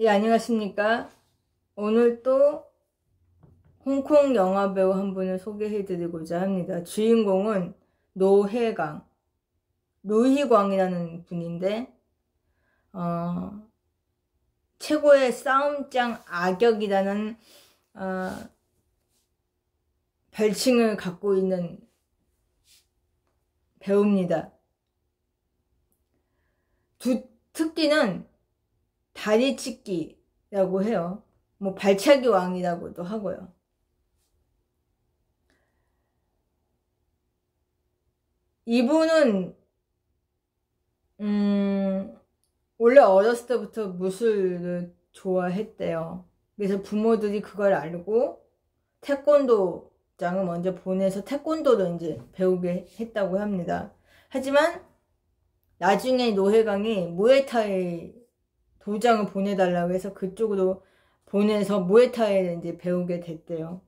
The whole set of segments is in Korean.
예, 안녕하십니까. 오늘 또 홍콩 영화배우 한 분을 소개해드리고자 합니다. 주인공은 노해강, 루희광이라는 분인데, 최고의 싸움장 악역이라는 별칭을 갖고 있는 배우입니다. 특기는 다리찢기라고 해요. 뭐 발차기 왕이라고도 하고요. 이분은 원래 어렸을 때부터 무술을 좋아했대요. 그래서 부모들이 그걸 알고 태권도장을 먼저 보내서 태권도를 이제 배우게 했다고 합니다. 하지만 나중에 노회강이 무에타이 도장을 보내달라고 해서 그쪽으로 보내서 무에타이를 이제 배우게 됐대요.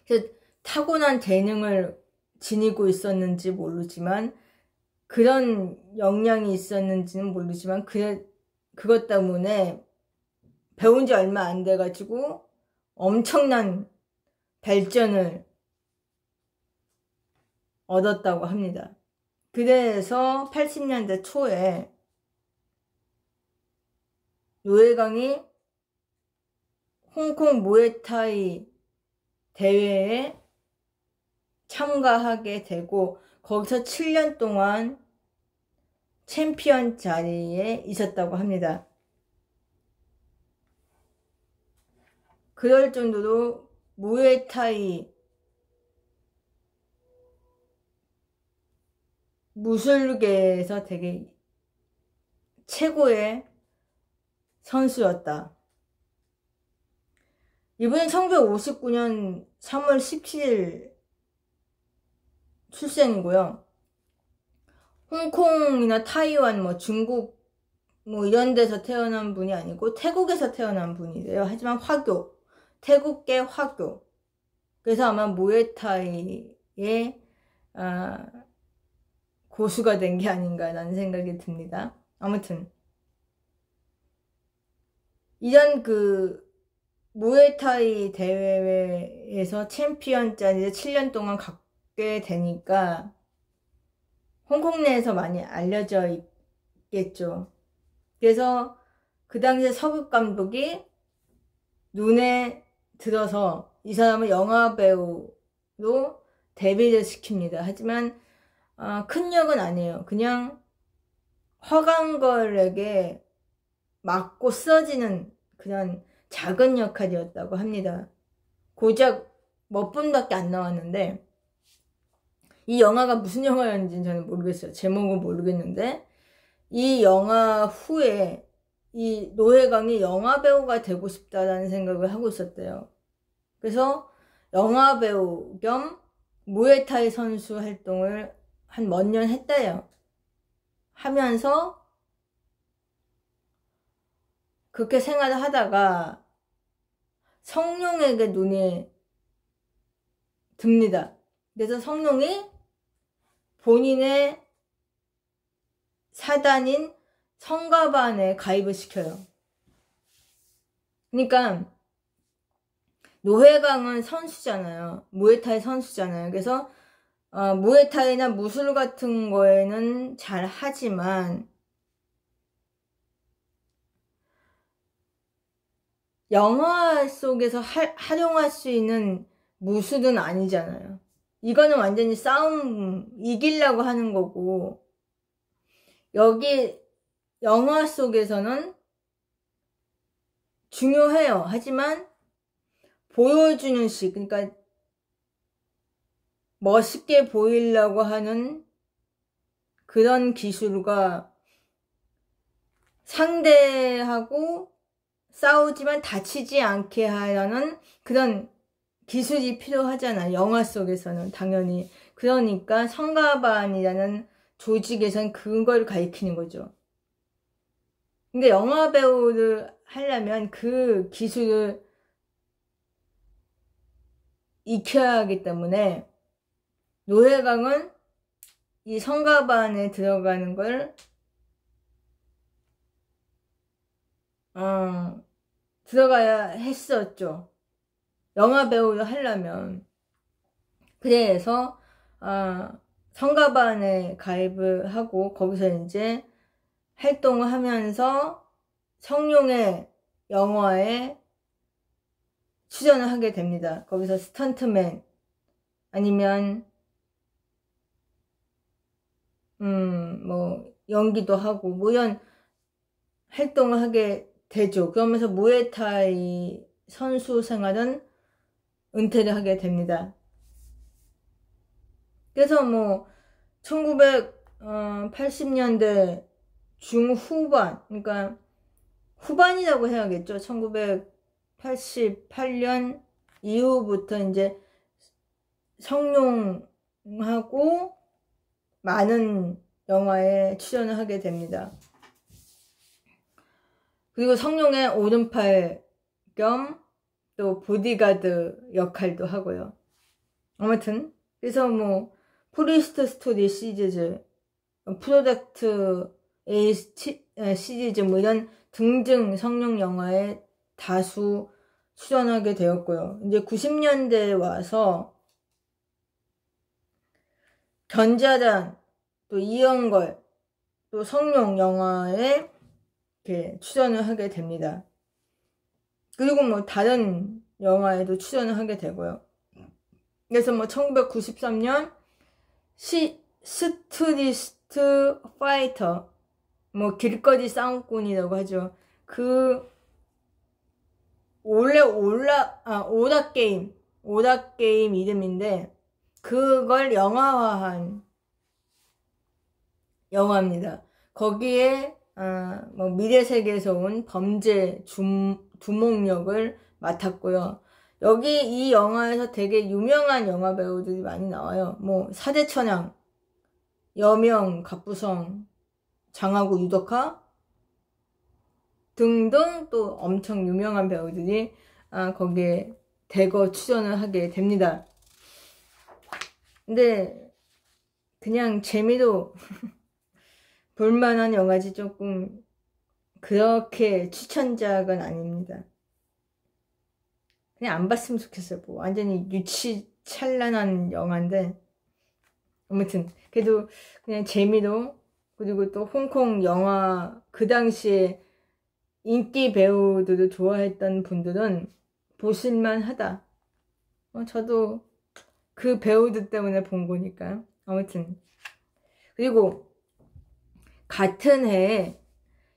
그래서 타고난 재능을 지니고 있었는지 모르지만 그런 역량이 있었는지는 모르지만 그것 때문에 배운 지 얼마 안 돼가지고 엄청난 발전을 얻었다고 합니다. 그래서 80년대 초에 노회강이 홍콩 무에타이 대회에 참가하게 되고 거기서 7년 동안 챔피언 자리에 있었다고 합니다. 그럴 정도로 무에타이 무술계에서 되게 최고의 선수였다. 이분은 1959년 3월 17일 출생이고요. 홍콩이나 타이완, 뭐 중국 뭐 이런 데서 태어난 분이 아니고 태국에서 태어난 분이래요. 하지만 화교, 태국계 화교. 그래서 아마 무에타이의 고수가 된 게 아닌가라는 생각이 듭니다. 아무튼 이런 무에타이 대회에서 챔피언 자리에 7년 동안 갖게 되니까 홍콩 내에서 많이 알려져 있겠죠. 그래서 그 당시에 서극 감독이 눈에 들어서 이 사람을 영화배우로 데뷔를 시킵니다. 하지만 큰 역은 아니에요. 그냥 허강걸에게 맞고 쓰러지는 그런 작은 역할이었다고 합니다. 고작 몇 분밖에 안 나왔는데 이 영화가 무슨 영화였는지는 저는 모르겠어요. 제목은 모르겠는데 이 영화 후에 이 노회강이 영화배우가 되고 싶다라는 생각을 하고 있었대요. 그래서 영화배우 겸 무에타이 선수 활동을 한 몇 년 했대요. 하면서 그렇게 생활을 하다가 성룡에게 눈이 듭니다. 그래서 성룡이 본인의 사단인 성가반에 가입을 시켜요. 그러니까 노회강은 선수잖아요. 무에타이 선수잖아요. 그래서 무에타이나 무술 같은 거에는 잘 하지만 영화 속에서 활용할 수 있는 무술은 아니잖아요. 이거는 완전히 싸움 이기려고 하는 거고 여기 영화 속에서는 중요해요. 하지만 보여주는 식, 그러니까 멋있게 보이려고 하는 그런 기술과 상대하고 싸우지만 다치지 않게 하려는 그런 기술이 필요하잖아요. 영화 속에서는 당연히. 그러니까 성가반이라는 조직에선 그걸 가리키는 거죠. 근데 영화 배우를 하려면 그 기술을 익혀야 하기 때문에 노회강은 이 성가반에 들어가는 걸 들어가야 했었죠. 영화 배우를 하려면. 그래서 성가반에 가입을 하고 거기서 이제 활동을 하면서 성룡의 영화에 출연을 하게 됩니다. 거기서 스턴트맨 아니면 뭐 연기도 하고 뭐 이런 활동을 하게 되죠. 그러면서 무에타이 선수 생활은 은퇴를 하게 됩니다. 그래서 뭐 1980년대 중후반, 그러니까 후반이라고 해야겠죠. 1988년 이후부터 이제 성룡하고 많은 영화에 출연을 하게 됩니다. 그리고 성룡의 오른팔 겸 또 보디가드 역할도 하고요. 아무튼 그래서 뭐 포리스트 스토리 시리즈, 프로덕트 A 시리즈 뭐 이런 등등 성룡 영화에 다수 출연하게 되었고요. 이제 90년대에 와서 견자단, 또 이영걸, 또 성룡 영화에 이렇게 출연을 하게 됩니다. 그리고 뭐 다른 영화에도 출연을 하게 되고요. 그래서 뭐 1993년 스트리트 파이터, 뭐 길거리 싸움꾼이라고 하죠. 그 원래 오락 게임 이름인데 그걸 영화화한 영화입니다. 거기에 뭐 미래세계에서 온 범죄 두목 역을 맡았고요. 여기 이 영화에서 되게 유명한 영화 배우들이 많이 나와요. 뭐 사대천왕, 여명, 갑부성, 장하구, 유덕화 등등 또 엄청 유명한 배우들이 거기에 대거 출연을 하게 됩니다. 근데 그냥 재미로 볼만한 영화지 조금 그렇게 추천작은 아닙니다. 그냥 안 봤으면 좋겠어요. 뭐 완전히 유치찬란한 영화인데 아무튼 그래도 그냥 재미로, 그리고 또 홍콩 영화 그 당시에 인기 배우들을 좋아했던 분들은 보실만 하다. 저도 그 배우들 때문에 본 거니까요. 아무튼 그리고 같은 해에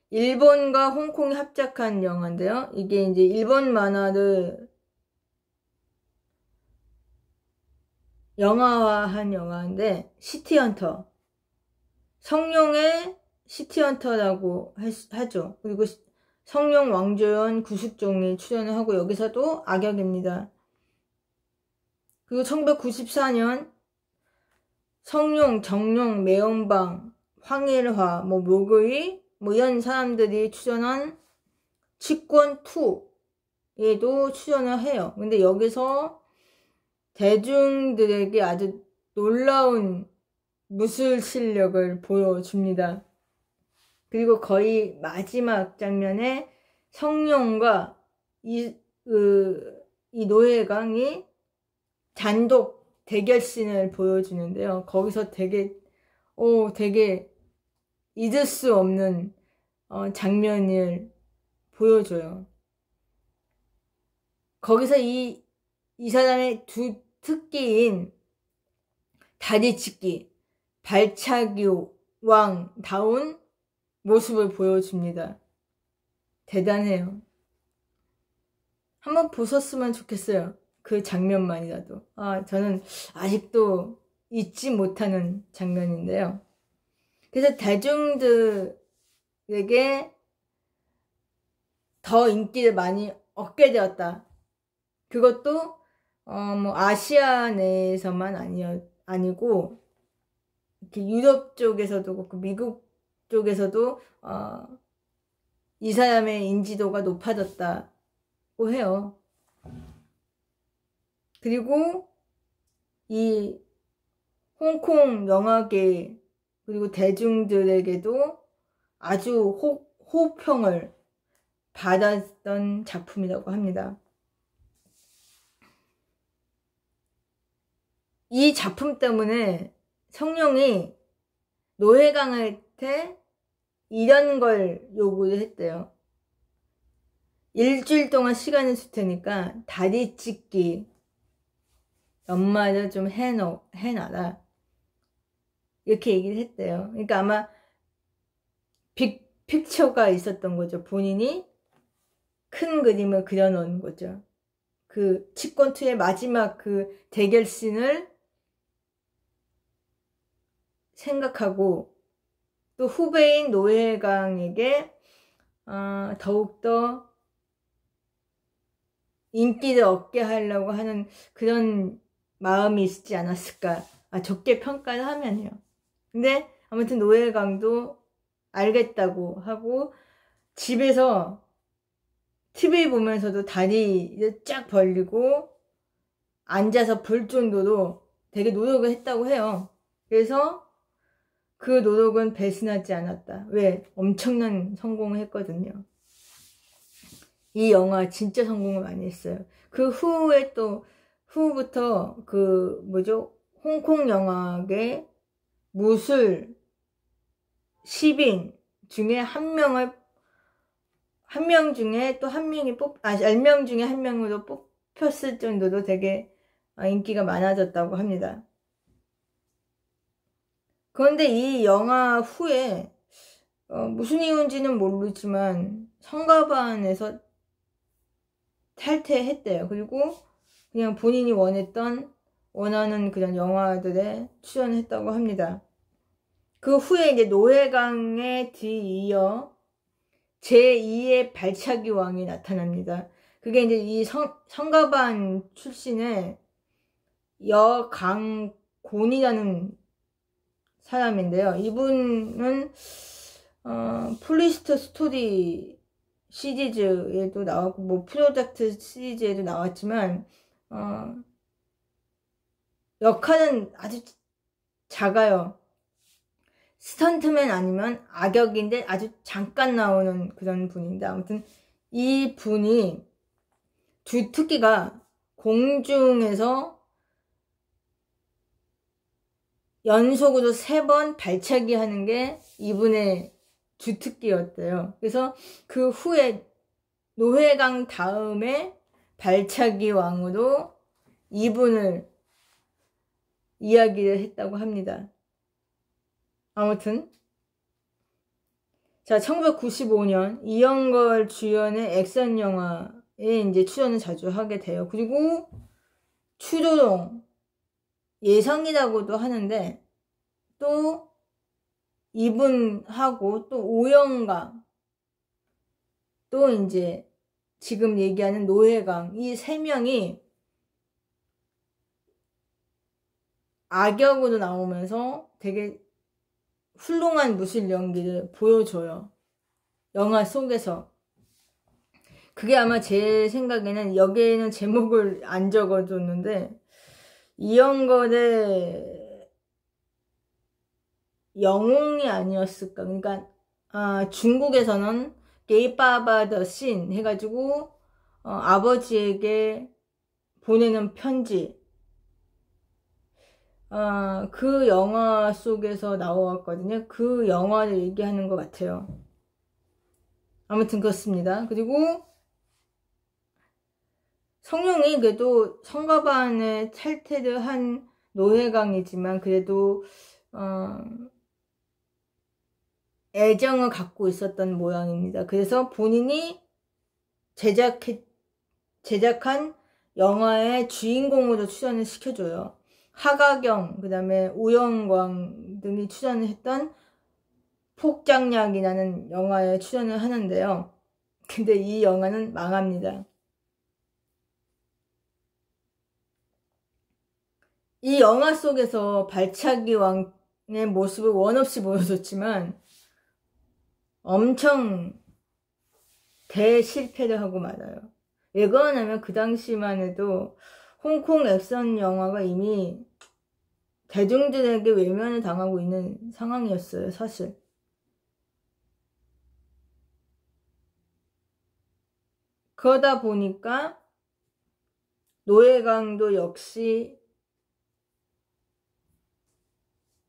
일본과 홍콩이 합작한 영화인데요. 이게 이제 일본 만화를 영화화한 영화인데 시티헌터, 성룡의 시티헌터라고 하죠. 그리고 성룡, 왕조연, 구숙종이 출연을 하고 여기서도 악역입니다. 그리고 1994년 성룡, 정룡, 매운방, 황일화, 뭐 모구이 뭐 이런 사람들이 출연한 치권2에도 출연을 해요. 근데 여기서 대중들에게 아주 놀라운 무술 실력을 보여줍니다. 그리고 거의 마지막 장면에 성룡과 이 노회강이 단독 대결씬을 보여주는데요. 거기서 되게 잊을 수 없는 장면을 보여줘요. 거기서 이 사람의 두 특기인 다리찢기, 발차기 왕다운 모습을 보여줍니다. 대단해요. 한번 보셨으면 좋겠어요. 그 장면만이라도. 저는 아직도 잊지 못하는 장면인데요. 그래서 대중들에게 더 인기를 많이 얻게 되었다. 그것도 뭐 아시아 내에서만 아니고 이렇게 유럽 쪽에서도 그렇고 미국 쪽에서도 이 사람의 인지도가 높아졌다고 해요. 그리고 이 홍콩 영화계 그리고 대중들에게도 아주 호평을 받았던 작품이라고 합니다. 이 작품 때문에 성룡이 노회강한테 이런 걸 요구를 했대요. 일주일 동안 시간을 줄 테니까 다리 찢기 연말을 좀 해놔라. 이렇게 얘기를 했대요. 그러니까 아마 픽처가 있었던 거죠. 본인이 큰 그림을 그려놓은 거죠. 그 치권2의 마지막 그 대결씬을 생각하고 또 후배인 노회강에게 더욱더 인기를 얻게 하려고 하는 그런 마음이 있지 않았을까. 좋게 평가를 하면요. 근데 아무튼 노회강도 알겠다고 하고 집에서 TV 보면서도 다리를 쫙 벌리고 앉아서 볼 정도로 되게 노력을 했다고 해요. 그래서 그 노력은 배신하지 않았다. 왜? 엄청난 성공을 했거든요. 이 영화 진짜 성공을 많이 했어요. 그 후에 또 후부터 그 뭐죠? 홍콩 영화계 무술 10인 중에 한 명 중에 또 한 명이 10명 중에 한 명으로 뽑혔을 정도로 되게 인기가 많아졌다고 합니다. 그런데 이 영화 후에 무슨 이유인지는 모르지만 성가반에서 탈퇴했대요. 그리고 그냥 본인이 원하는 그런 영화들에 출연했다고 합니다. 그 후에 이제 노회강에 뒤이어 제2의 발차기 왕이 나타납니다. 그게 이제 이 성가반 출신의 여강곤이라는 사람인데요. 이분은 폴리스터 스토리 시리즈에도 나왔고 뭐 프로젝트 시리즈에도 나왔지만 역할은 아주 작아요. 스턴트맨 아니면 악역인데 아주 잠깐 나오는 그런 분인데 아무튼 이 분이 주특기가 공중에서 연속으로 3번 발차기 하는 게 이분의 주특기였대요. 그래서 그 후에 노회강 다음에 발차기 왕으로 이분을 이야기를 했다고 합니다. 아무튼 자 1995년 이영걸 주연의 액션 영화에 이제 출연을 자주 하게 돼요. 그리고 추조롱 예성이라고도 하는데 또 이분하고 또 오영강 또 이제 지금 얘기하는 노회강 이 3명이 악역으로 나오면서 되게 훌륭한 무술 연기를 보여줘요. 영화 속에서. 그게 아마 제 생각에는 여기에는 제목을 안 적어줬는데 이영걸의 영웅이 아니었을까. 그러니까 중국에서는 게이빠바 더 신 해가지고 아버지에게 보내는 편지 그 영화 속에서 나왔거든요. 그 영화를 얘기하는 것 같아요. 아무튼 그렇습니다. 그리고 성룡이 그래도 성가반에 탈퇴를 한 노회강이지만 그래도 애정을 갖고 있었던 모양입니다. 그래서 본인이 제작한 영화의 주인공으로 출연을 시켜줘요. 하가경, 그 다음에 우영광 등이 출연을 했던 폭장약이라는 영화에 출연을 하는데요. 근데 이 영화는 망합니다. 이 영화 속에서 발차기 왕의 모습을 원없이 보여줬지만 엄청 대실패를 하고 말아요. 왜 그러냐면 그 당시만 해도 홍콩 액션 영화가 이미 대중들에게 외면을 당하고 있는 상황이었어요, 사실. 그러다 보니까 노회강도 역시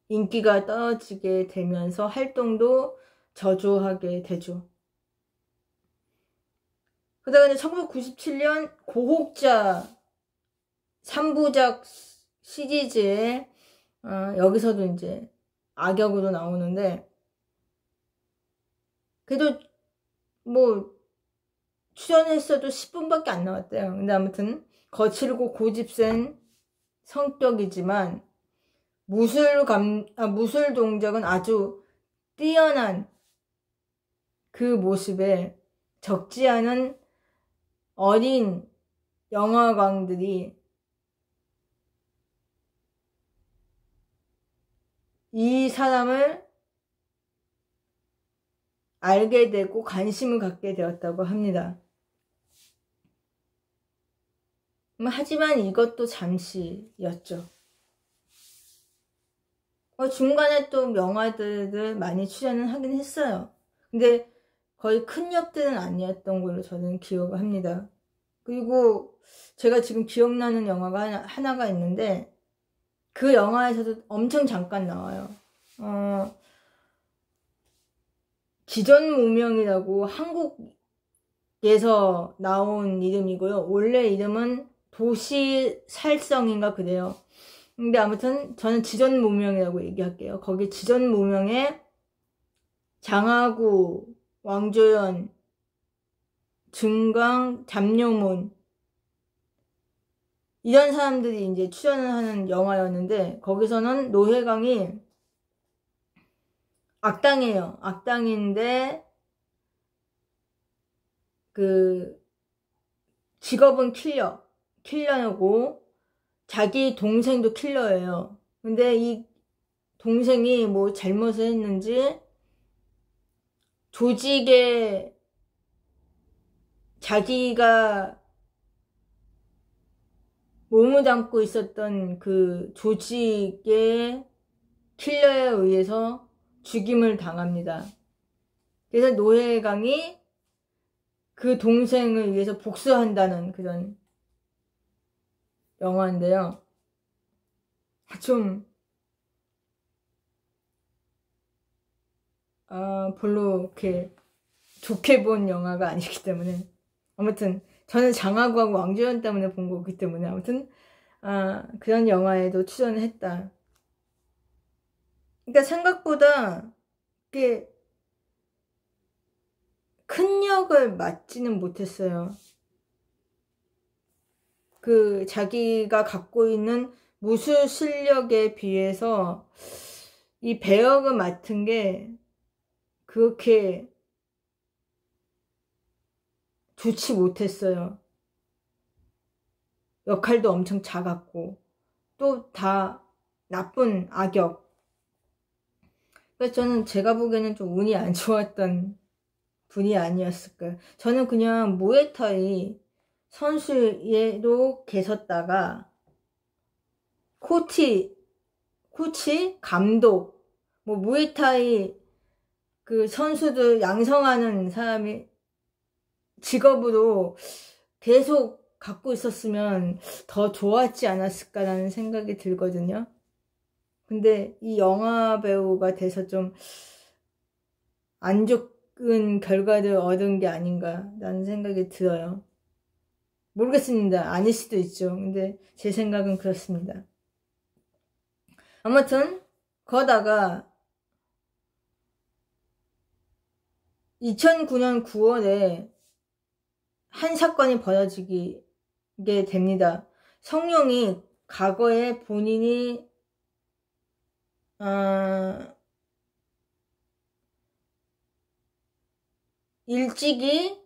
인기가 떨어지게 되면서 활동도 저조하게 되죠. 그러다가 이제 1997년 고혹자 3부작 시리즈에 여기서도 이제 악역으로 나오는데, 그래도 뭐 출연했어도 10분밖에 안 나왔대요. 근데 아무튼 거칠고 고집센 성격이지만 무술 동작은 아주 뛰어난 그 모습에 적지 않은 어린 영화광들이 이 사람을 알게 되고 관심을 갖게 되었다고 합니다. 하지만 이것도 잠시였죠. 중간에 또 영화들을 많이 출연을 하긴 했어요. 근데 거의 큰 역들은 아니었던 걸로 저는 기억을 합니다. 그리고 제가 지금 기억나는 영화가 하나가 있는데, 그 영화에서도 엄청 잠깐 나와요. 기전무명이라고 한국에서 나온 이름이고요. 원래 이름은 도시살성인가 그래요. 근데 아무튼 저는 지전무명이라고 얘기할게요. 거기 지전무명에 장하구, 왕조연, 증강, 잡룡문 이런 사람들이 이제 출연을 하는 영화였는데, 거기서는 노회강이 악당이에요. 악당인데 그 직업은 킬러고 자기 동생도 킬러예요. 근데 이 동생이 뭐 잘못을 했는지 조직에 자기가 몸을 담고 있었던 그 조직의 킬러에 의해서 죽임을 당합니다. 그래서 노회강이 그 동생을 위해서 복수한다는 그런 영화인데요. 좀 별로 이렇게 좋게 본 영화가 아니기 때문에, 아무튼 저는 장하구하고 왕조연 때문에 본 거기 때문에, 아무튼 그런 영화에도 출연을 했다. 그러니까 생각보다 이게 큰 역을 맡지는 못했어요. 그 자기가 갖고 있는 무술 실력에 비해서 이 배역을 맡은 게 그렇게 좋지 못했어요. 역할도 엄청 작았고 또 다 나쁜 악역. 그래서 저는 제가 보기에는 좀 운이 안 좋았던 분이 아니었을까. 저는 그냥 무에타이 선수로 계셨다가 코치, 감독, 뭐 무에타이 그 선수들 양성하는 사람이 직업으로 계속 갖고 있었으면 더 좋았지 않았을까라는 생각이 들거든요. 근데 이 영화 배우가 돼서 좀 안 좋은 결과를 얻은 게 아닌가라는 생각이 들어요. 모르겠습니다. 아닐 수도 있죠. 근데 제 생각은 그렇습니다. 아무튼 거다가 2009년 9월에 한 사건이 벌어지게 됩니다. 성룡이 과거에 본인이 일찍이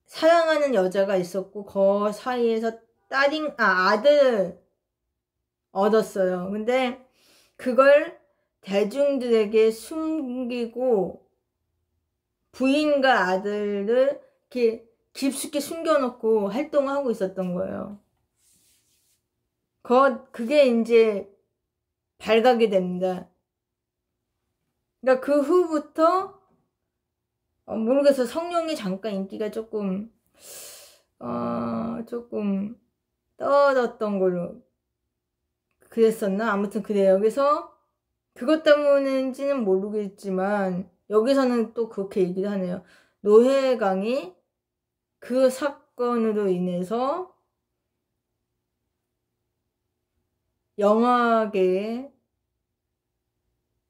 사랑하는 여자가 있었고 그 사이에서 아들을 얻었어요. 근데 그걸 대중들에게 숨기고 부인과 아들을 이렇게 깊숙이 숨겨놓고 활동하고 있었던 거예요. 그게 이제 발각이 됩니다. 그러니까 그 후부터 모르겠어. 성룡이 잠깐 인기가 조금 조금 떨어졌던 걸로 그랬었나? 아무튼 그래요. 그래서 그것 때문인지는 모르겠지만 여기서는 또 그렇게 얘기를 하네요. 노회강이 그 사건으로 인해서 영화계에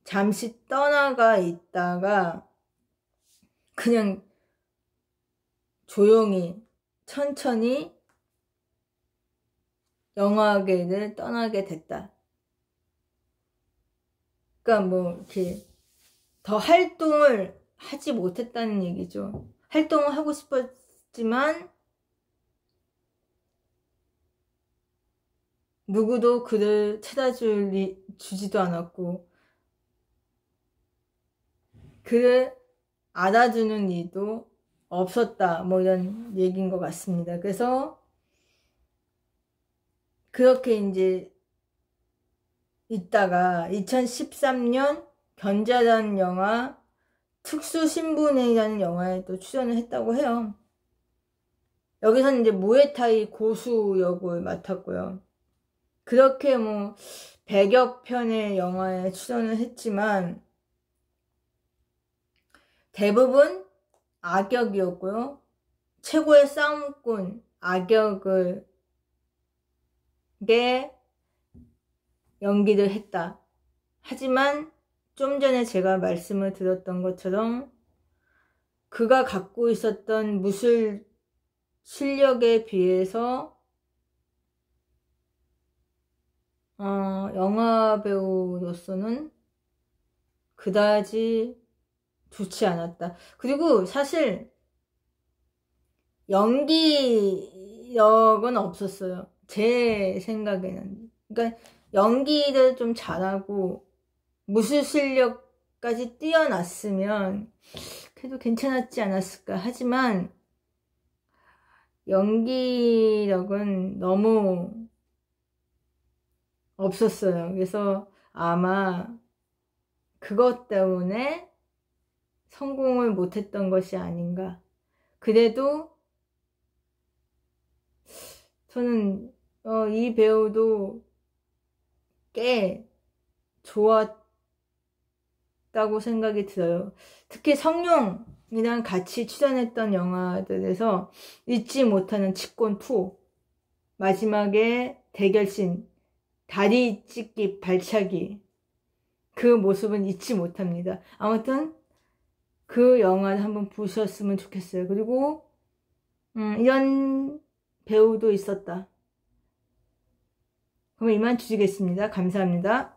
잠시 떠나가 있다가 그냥 조용히 천천히 영화계를 떠나게 됐다. 그러니까 뭐 이렇게 더 활동을 하지 못했다는 얘기죠. 활동을 하고 싶었지만 누구도 그를 찾아주지도 않았고 그를 알아주는 이도 없었다. 뭐 이런 얘기인 것 같습니다. 그래서 그렇게 이제 있다가 2013년 견자라는 영화 특수신분회라는 영화에 또 출연을 했다고 해요. 여기서는 이제 무에타이 고수 역을 맡았고요. 그렇게 뭐 100여 편의 영화에 출연을 했지만 대부분 악역이었고요. 최고의 싸움꾼 악역을 연기를 했다. 하지만 좀 전에 제가 말씀을 드렸던 것처럼 그가 갖고 있었던 무술 실력에 비해서 영화 배우로서는 그다지 좋지 않았다. 그리고 사실 연기력은 없었어요. 제 생각에는. 그러니까 연기를 좀 잘하고 무술 실력까지 뛰어났으면 그래도 괜찮았지 않았을까. 하지만 연기력은 너무 없었어요. 그래서 아마 그것 때문에 성공을 못했던 것이 아닌가. 그래도 저는 이 배우도 꽤 좋았다고 생각이 들어요. 특히 성룡이랑 같이 출연했던 영화들에서 잊지 못하는 치권2, 마지막에 대결신, 다리 찢기 발차기, 그 모습은 잊지 못합니다. 아무튼 그 영화를 한번 보셨으면 좋겠어요. 그리고 이런 배우도 있었다. 그럼 이만 주시겠습니다. 감사합니다.